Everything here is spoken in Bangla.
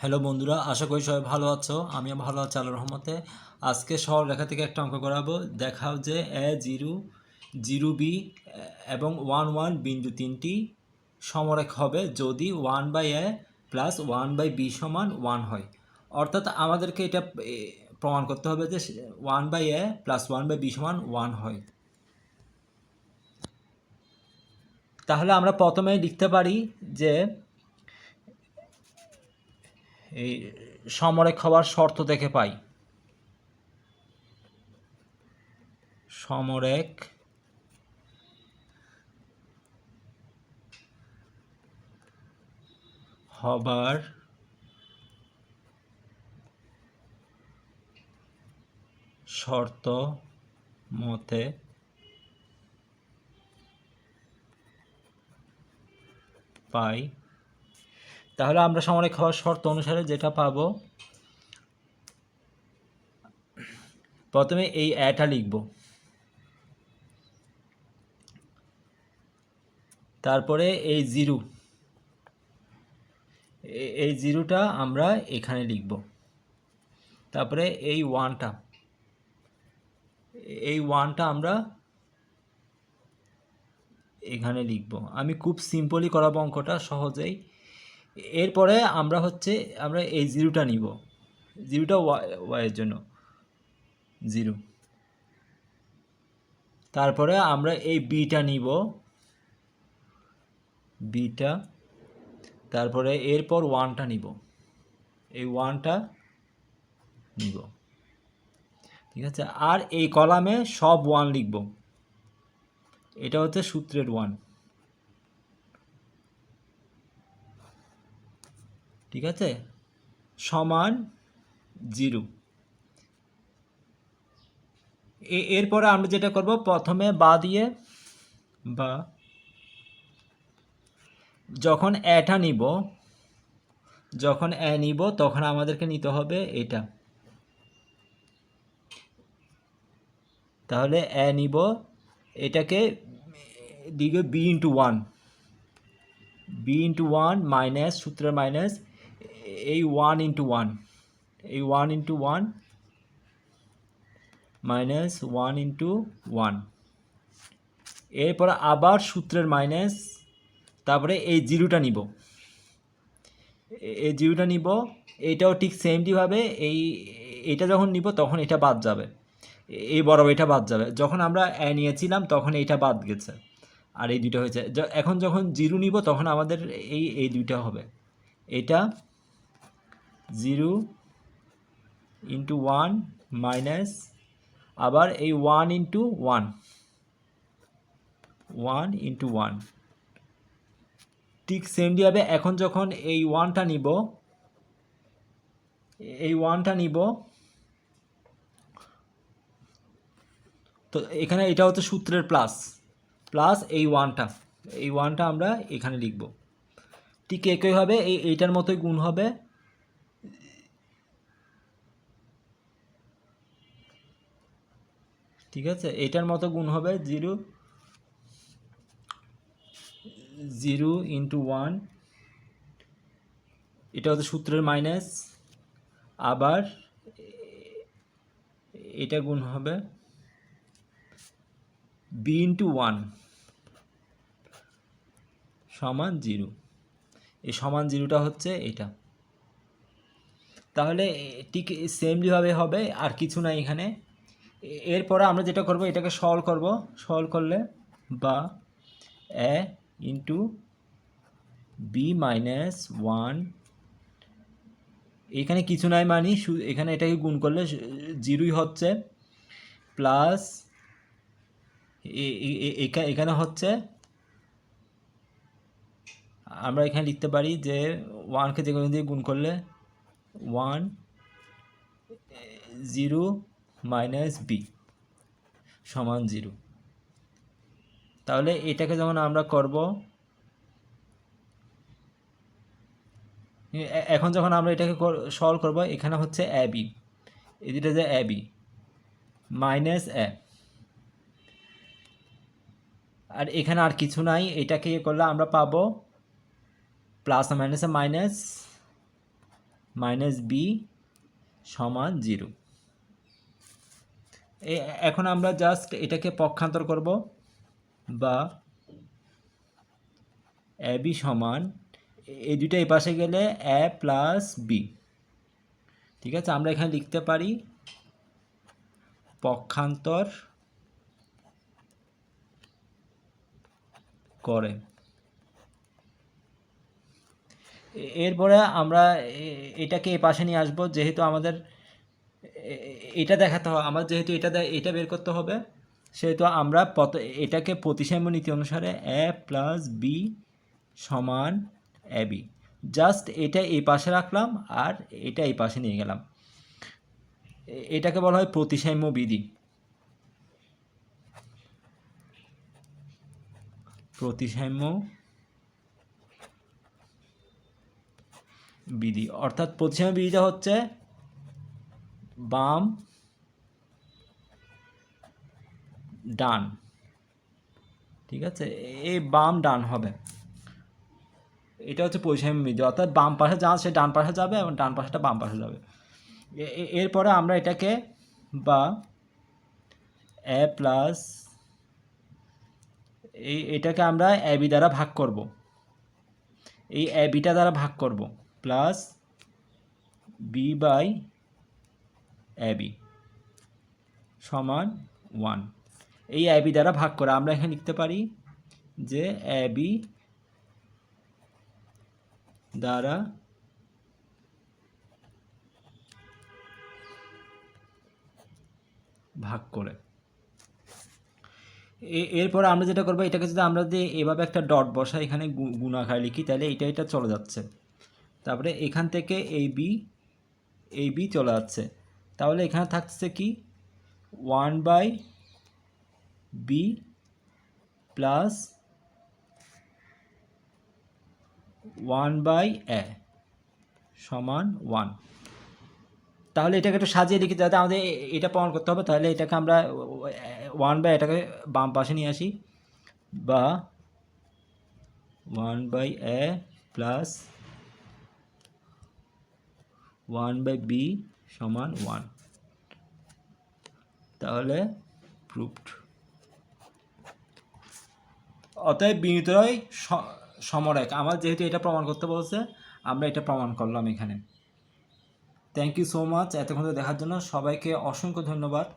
হ্যালো বন্ধুরা, আশা করি সবাই ভালো আছো। আমিও ভালো আছি আল্লাহর রহমতে। আজকে সরল রেখা থেকে একটা অঙ্ক করাবো। দেখাও যে এ জিরো জিরো বি এবং ওয়ান ওয়ান বিন্দু তিনটি সমরেখ হবে যদি one by a plus one by b সমান ওয়ান হয়। অর্থাৎ আমাদেরকে এটা প্রমাণ করতে হবে যে one by a plus one by b সমান ওয়ান হয়। তাহলে আমরা প্রথমেই লিখতে পারি যে এই সমরেখ হওয়ার শর্ত দেখে পাই। সমরেখ হবার শর্ত মতে পাই। তাহলে আমরা সমরেখ হওয়ার শর্ত অনুসারে যেটা পাবো, প্রথমে এই এটা লিখব, তারপরে এই জিরো, এই জিরোটা আমরা এখানে লিখব, তারপরে এই ওয়ানটা আমরা এখানে লিখব। আমি খুব সিম্পলি করাবো অঙ্কটা সহজেই। এরপরে আমরা এই জিরোটা নিব, জিরোটা ওয়াইয়ের জন্য জিরো। তারপরে আমরা এই বিটা নিব, বিটা, তারপরে এরপর ওয়ানটা নিব, এই ওয়ানটা নিব, ঠিক আছে। আর এই কলামে সব ওয়ান লিখব, এটা হচ্ছে সূত্রের ওয়ান, ঠিক আছে, সমান জিরো। এরপরে আমরা যেটা করব, প্রথমে বা যখন এটা নিব, যখন এ নিব তখন আমাদেরকে নিতে হবে এটা। তাহলে এ নিব, এটাকে দিকে বি ইন্টু ওয়ান মাইনাস, সূত্রের মাইনাস এই one into one minus one into one, এরপর আবার সূত্রের মাইনাস, তারপরে এই জিরোটা নিব, এইটাও ঠিক সেমটিভাবে এইটা যখন নিব তখন এটা বাদ যাবে, এই বরাবর এটা বাদ যাবে। যখন আমরা এ নিয়েছিলাম তখন এইটা বাদ গেছে, আর এই দুইটা হয়েছে। এখন যখন জিরো নিব তখন আমাদের এই দুইটা হবে, এটা জিরো ইন্টু ওয়ান মাইনাস আবার এই ওয়ান ইন্টু ওয়ান, ঠিক সেমলি হবে। এখন যখন এই ওয়ানটা নিব, তো এখানে এটা হচ্ছে সূত্রের প্লাস এই ওয়ানটা আমরা এখানে লিখব। ঠিক একইভাবে এইটার মতোই গুণ হবে, ঠিক আছে, এইটার মতো গুণ হবে জিরো ইন্টু ওয়ান, এটা হচ্ছে সূত্রের মাইনাস, আবার এটা গুণ হবে বি ইন্টু ওয়ান সমান জিরো। এই সমান জিরোটা হচ্ছে এটা। তাহলে ঠিক সেমলিভাবে হবে, আর কিছু নাই এখানে। এরপরে আমরা যেটা করব, এটাকে সলভ করলে বা এ ইন্টু বি মাইনাস ওয়ান, এখানে কিছু নাই মানি, এখানে এটাকে গুণ করলে জিরোই হচ্ছে, প্লাস এখানে হচ্ছে, আমরা এখানে লিখতে পারি যে ওয়ানকে যে কোনো দিয়ে গুণ করলে ওয়ান জিরো মাইনাস বি সমান জিরো। তাহলে এটাকে যখন আমরা করব, এখন যখন আমরা এটাকে সলভ করব, এখানে হচ্ছে এ বি, এই দুটো যে এ বি মাইনাস এ, আর এখানে আর কিছু নাই। এটাকে করলে আমরা পাবো প্লাস মাইনাসে মাইনাস মাইনাস বি সমান 0। এখন আমরা জাস্ট এটাকে পক্ষান্তর করব, বা এ বি সমান, এই দুটো এই পাশে গেলে এ প্লাস বি। ঠিক আছে, আমরা এখানে লিখতে পারি পক্ষান্তর করে। এরপরে আমরা এটাকে এই পাশে নিয়ে আসবো, যেহেতু আমাদের এটা দেখাতে হবে, আমার যেহেতু এটা বের করতে হবে, সেহেতু আমরা এটাকে প্রতিসাম্য নীতি অনুসারে এ প্লাস বি সমান এ বি, জাস্ট এটা এই পাশে রাখলাম আর এটা এই পাশে নিয়ে গেলাম। এটাকে বলা হয় প্রতিসাম্য বিধি। প্রতিসাম্য বিধি অর্থাৎ প্রতিসাম্য বিধিটা হচ্ছে বাম ডান। ঠিক আছে, এই বাম ডান হবে, এটা হচ্ছে প্রতিসাম্য বিধি, অর্থাৎ বাম পাশে যা সে ডান পাশে যাবে এবং ডান পাশেটা বাম পাশে যাবে। এরপরে আমরা এটাকে বা এ প্লাস এটাকে আমরা এ বি দ্বারা ভাগ করব, এই এ বিটা দ্বারা ভাগ করব, plus b by a b সমান 1। এই এ বি দ্বারা ভাগ করে আমরা এখানে লিখতে পারি যে এ বি দ্বারা ভাগ করে। এরপরে আমরা যেটা করবো, এটাকে যদি আমরা যদি এভাবে একটা ডট বসাই, এখানে গুণাকার লিখি, তাহলে এটা চলে যাচ্ছে। তারপরে এখান থেকে এই বি চলে যাচ্ছে, তাহলে এখানে থাকছে কি 1/b প্লাস 1/a সমান 1। তাহলে এটাকে একটু সাজিয়ে লিখি, যাতে আমাদের এটা প্রমাণ করতে হবে। তাহলে এটাকে আমরা 1/, এটাকে বাম পাশে নিয়ে আসি, বা 1/a প্লাস 1/b সমান 1। তাহলে প্রুভড। অতএব বিনিতরয় সমরেখ। আমার যেহেতু এটা প্রমাণ করতে বলছে, আমরা এটা প্রমাণ করলাম এখানে। থ্যাংক ইউ সো মাচ এতক্ষণ দেখার জন্য। সবাইকে অসংখ্য ধন্যবাদ।